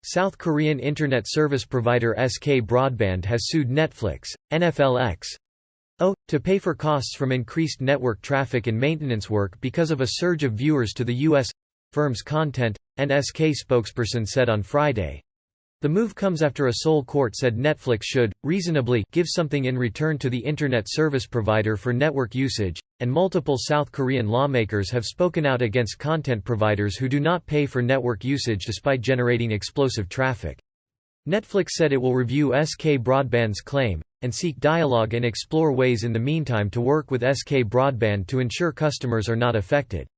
South Korean internet service provider SK Broadband has sued Netflix, NFLX.O, to pay for costs from increased network traffic and maintenance work because of a surge of viewers to the U.S. firm's content, an SK spokesperson said on Friday. The move comes after a Seoul court said Netflix should, reasonably, give something in return to the internet service provider for network usage, and multiple South Korean lawmakers have spoken out against content providers who do not pay for network usage despite generating explosive traffic. Netflix said it will review SK Broadband's claim, and seek dialogue and explore ways in the meantime to work with SK Broadband to ensure customers are not affected.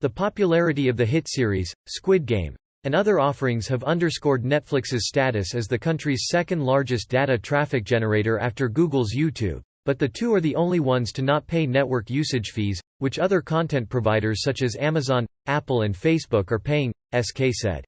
The popularity of the hit series, Squid Game, and other offerings have underscored Netflix's status as the country's second-largest data traffic generator after Google's YouTube, but the two are the only ones to not pay network usage fees, which other content providers such as Amazon, Apple and Facebook are paying, SK said.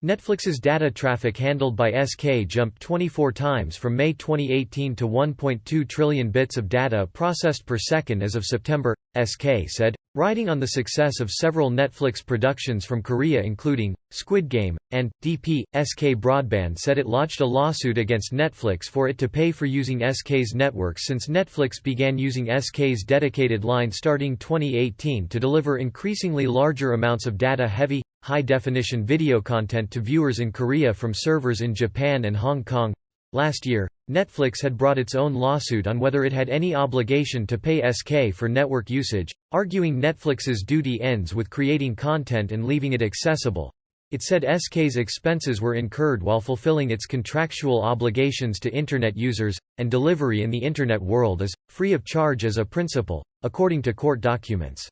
Netflix's data traffic handled by SK jumped 24 times from May 2018 to 1.2 trillion bits of data processed per second as of September, SK said, riding on the success of several Netflix productions from Korea including Squid Game and DP. SK Broadband said it lodged a lawsuit against Netflix for it to pay for using SK's network since Netflix began using SK's dedicated line starting 2018 to deliver increasingly larger amounts of data-heavy, high-definition video content to viewers in Korea from servers in Japan and Hong Kong. Last year, Netflix had brought its own lawsuit on whether it had any obligation to pay SK for network usage, arguing Netflix's duty ends with creating content and leaving it accessible. It said SK's expenses were incurred while fulfilling its contractual obligations to Internet users, and delivery in the Internet world is free of charge as a principle, according to court documents.